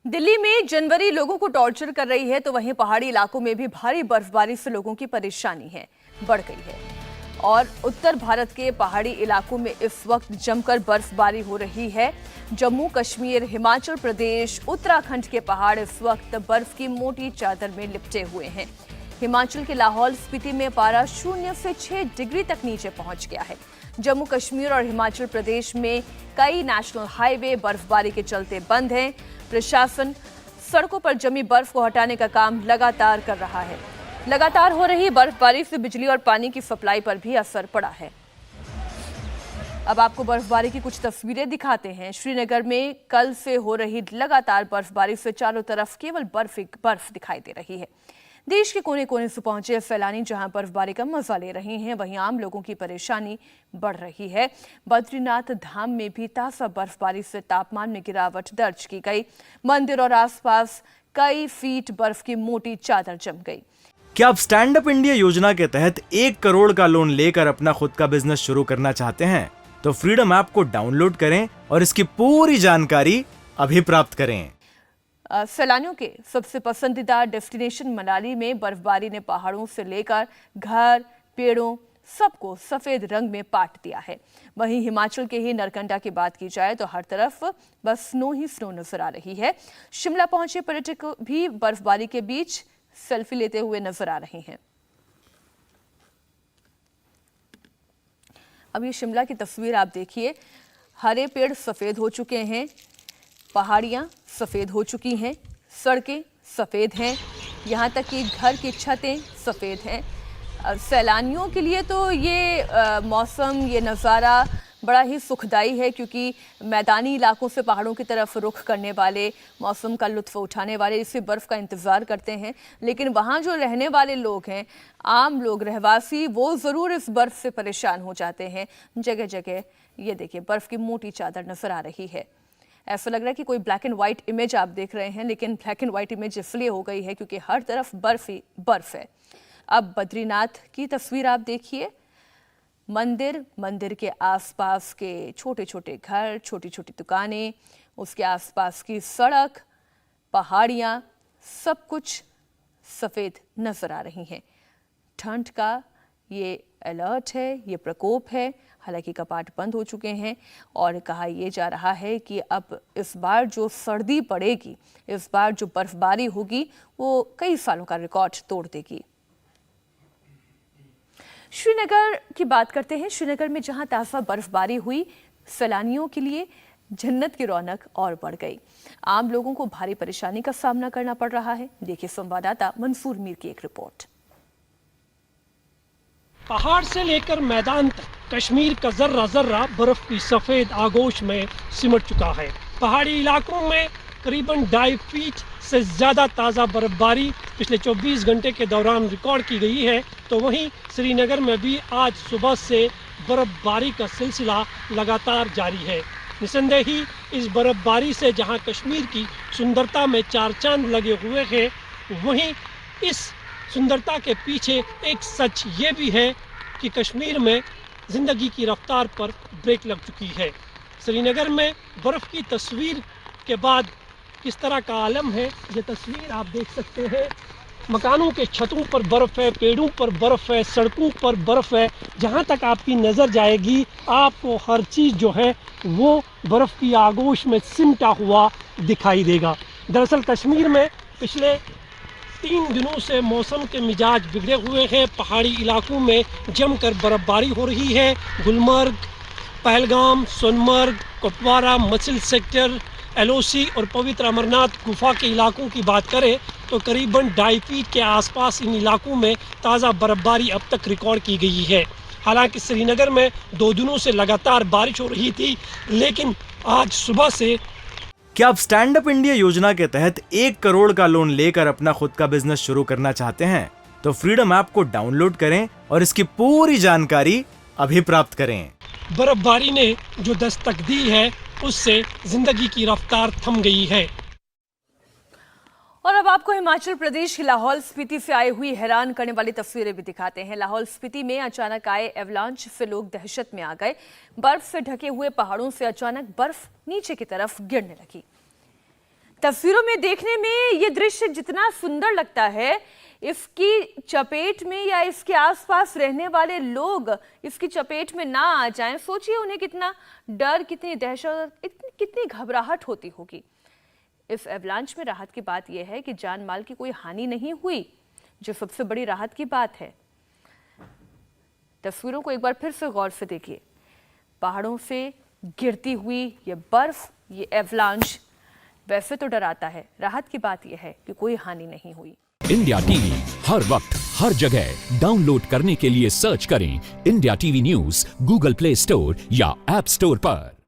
दिल्ली में जनवरी लोगों को टॉर्चर कर रही है तो वहीं पहाड़ी इलाकों में भी भारी बर्फबारी से लोगों की परेशानी है बढ़ गई है। और उत्तर भारत के पहाड़ी इलाकों में इस वक्त जमकर बर्फबारी हो रही है। जम्मू कश्मीर, हिमाचल प्रदेश, उत्तराखंड के पहाड़ इस वक्त बर्फ की मोटी चादर में लिपटे हुए हैं। हिमाचल के लाहौल स्पीति में पारा 0 से 6 डिग्री तक नीचे पहुंच गया है। जम्मू कश्मीर और हिमाचल प्रदेश में कई नेशनल हाईवे बर्फबारी के चलते बंद हैं। प्रशासन सड़कों पर जमी बर्फ को हटाने का काम लगातार कर रहा है। लगातार हो रही बर्फबारी से बिजली और पानी की सप्लाई पर भी असर पड़ा है। अब आपको बर्फबारी की कुछ तस्वीरें दिखाते हैं। श्रीनगर में कल से हो रही लगातार बर्फबारी से चारों तरफ केवल बर्फ दिखाई दे रही है। देश के कोने कोने से पहुंचे सैलानी जहां बर्फबारी का मजा ले रहे हैं, वहीं आम लोगों की परेशानी बढ़ रही है। बद्रीनाथ धाम में भी ताजा बर्फबारी से तापमान में गिरावट दर्ज की गई। मंदिर और आसपास कई फीट बर्फ की मोटी चादर जम गई। क्या आप स्टैंड अप इंडिया योजना के तहत 1 करोड़ का लोन लेकर अपना खुद का बिजनेस शुरू करना चाहते हैं? तो फ्रीडम ऐप को डाउनलोड करें और इसकी पूरी जानकारी अभी प्राप्त करें। सैलानियों के सबसे पसंदीदा डेस्टिनेशन मनाली में बर्फबारी ने पहाड़ों से लेकर घर, पेड़ों सबको सफेद रंग में पाट दिया है। वहीं हिमाचल के ही नरकंडा की बात की जाए तो हर तरफ बस स्नो ही स्नो नजर आ रही है। शिमला पहुंचे पर्यटक भी बर्फबारी के बीच सेल्फी लेते हुए नजर आ रहे हैं। अब ये शिमला की तस्वीर आप देखिए। हरे पेड़ सफेद हो चुके हैं, पहाड़ियां सफेद हो चुकी हैं, सड़कें सफेद हैं, यहां तक कि घर की छतें सफेद हैं। सैलानियों के लिए तो ये मौसम, ये नज़ारा बड़ा ही सुखदाई है, क्योंकि मैदानी इलाकों से पहाड़ों की तरफ रुख करने वाले, मौसम का लुत्फ उठाने वाले इसी बर्फ़ का इंतज़ार करते हैं। लेकिन वहाँ जो रहने वाले लोग हैं, आम लोग, रहवासी, वो ज़रूर इस बर्फ़ से परेशान हो जाते हैं। जगह जगह ये देखिए बर्फ़ की मोटी चादर नज़र आ रही है। ऐसा लग रहा है कि कोई ब्लैक एंड व्हाइट इमेज आप देख रहे हैं, लेकिन ब्लैक एंड व्हाइट इमेज इसलिए हो गई है क्योंकि हर तरफ बर्फ ही बर्फ है। अब बद्रीनाथ की तस्वीर आप देखिए। मंदिर के आसपास के छोटे छोटे घर, छोटी छोटी दुकानें, उसके आसपास की सड़क, पहाड़ियां, सब कुछ सफेद नजर आ रही हैं। ठंड का ये अलर्ट है, ये प्रकोप है। हालांकि कपाट बंद हो चुके हैं और कहा यह जा रहा है कि अब इस बार जो सर्दी पड़ेगी, इस बार जो बर्फबारी होगी, वो कई सालों का रिकॉर्ड तोड़ देगी। श्रीनगर की बात करते हैं। श्रीनगर में जहां ताजा बर्फबारी हुई, सैलानियों के लिए जन्नत की रौनक और बढ़ गई। आम लोगों को भारी परेशानी का सामना करना पड़ रहा है। देखिए संवाददाता मंसूर मीर की एक रिपोर्ट। पहाड़ से लेकर मैदान तक कश्मीर का जर्रा जर्रा बर्फ की सफेद आगोश में सिमट चुका है। पहाड़ी इलाकों में करीबन 2.5 फीट से ज्यादा ताज़ा बर्फबारी पिछले 24 घंटे के दौरान रिकॉर्ड की गई है। तो वहीं श्रीनगर में भी आज सुबह से बर्फबारी का सिलसिला लगातार जारी है। निसंदेह ही इस बर्फबारी से जहां कश्मीर की सुंदरता में 4 चांद लगे हुए हैं, वहीं इस सुंदरता के पीछे एक सच ये भी है कि कश्मीर में जिंदगी की रफ्तार पर ब्रेक लग चुकी है। श्रीनगर में बर्फ की तस्वीर के बाद किस तरह का आलम है, ये तस्वीर आप देख सकते हैं। मकानों के छतों पर बर्फ है, पेड़ों पर बर्फ है, सड़कों पर बर्फ है। जहाँ तक आपकी नज़र जाएगी, आपको हर चीज़ जो है वो बर्फ की आगोश में सिमटा हुआ दिखाई देगा। दरअसल कश्मीर में पिछले 3 दिनों से मौसम के मिजाज बिगड़े हुए हैं। पहाड़ी इलाकों में जमकर बर्फबारी हो रही है। गुलमर्ग, पहलगाम, सोनमर्ग, कुपवारा, मचिल सेक्टर, एलओसी और पवित्र अमरनाथ गुफा के इलाकों की बात करें तो करीबन 2.5 फीट के आसपास इन इलाकों में ताज़ा बर्फबारी अब तक रिकॉर्ड की गई है। हालांकि श्रीनगर में 2 दिनों से लगातार बारिश हो रही थी, लेकिन आज सुबह से क्या आप स्टैंड अप इंडिया योजना के तहत 1 करोड़ का लोन लेकर अपना खुद का बिजनेस शुरू करना चाहते हैं? तो फ्रीडम ऐप को डाउनलोड करें और इसकी पूरी जानकारी अभी प्राप्त करें। बर्फबारी ने जो दस्तक दी है, उससे जिंदगी की रफ्तार थम गई है। और अब आपको हिमाचल प्रदेश की लाहौल स्पीति से आई हुई हैरान करने वाली तस्वीरें भी दिखाते हैं। लाहौल स्पीति में अचानक आए एवलांच से लोग दहशत में आ गए। बर्फ से ढके हुए पहाड़ों से अचानक बर्फ नीचे की तरफ गिरने लगी। तस्वीरों में देखने में ये दृश्य जितना सुंदर लगता है, इसकी चपेट में या इसके आसपास रहने वाले लोग इसकी चपेट में ना आ जाएं, सोचिए उन्हें कितना डर, कितनी दहशत, कितनी घबराहट होती होगी। इस एवलांच में राहत की बात यह है कि जान माल की कोई हानि नहीं हुई, जो सबसे बड़ी राहत की बात है। तस्वीरों को एक बार फिर से गौर से देखिए। पहाड़ों से गिरती हुई ये बर्फ, ये एवलांच वैसे तो डराता है, राहत की बात यह है कि कोई हानि नहीं हुई। इंडिया टीवी हर वक्त हर जगह डाउनलोड करने के लिए सर्च करें India TV news Google play store या ऐप स्टोर पर।